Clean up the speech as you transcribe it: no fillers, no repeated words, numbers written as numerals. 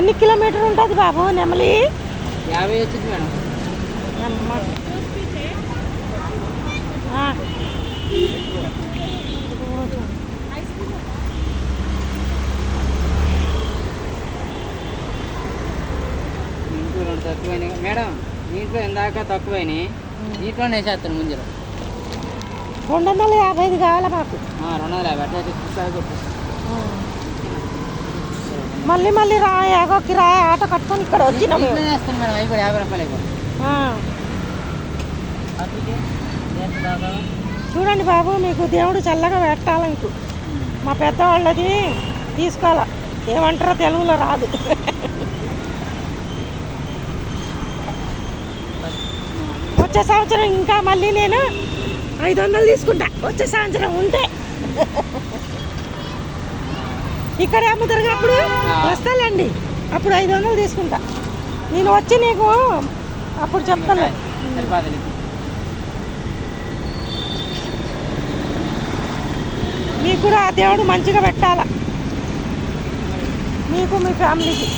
ఎన్ని కిలోమీటర్ ఉంటుంది బాబు నెమలి? 50 వచ్చింది మేడం. ఇంట్లో 2 తక్కువైనాయి మేడం. దీంట్లో ఇందాక తక్కువైనాయి, దీంట్లోనే వేసేస్తాను ముంజలు. 250 కావాలా మాకు? 250 అట్లా చెప్పి మళ్ళీ మళ్ళీ రా ఏగోకి రా ఆటో కట్టుకొని ఇక్కడ వచ్చినాము. వేస్తాను మేడం. అవి కూడా 50 రూపాయలు. చూడండి బాబు, మీకు దేవుడు చల్లగా పెట్టాలకు. మా పెద్దవాళ్ళది తీసుకోవాలా, ఏమంటారో తెలుగులో రాదు. వచ్చే సంవత్సరం ఇంకా మళ్ళీ నేను 500 తీసుకుంటా. వచ్చే సంవత్సరం ఉంటే ఇక్కడే అమ్ముతారు అప్పుడు వస్తాలండి. అప్పుడు 500 తీసుకుంటా. నేను వచ్చి నీకు అప్పుడు చెప్తాను. మీకు కూడా దేవుడు మంచిగా పెట్టాలా, మీకు మీ ఫ్యామిలీకి.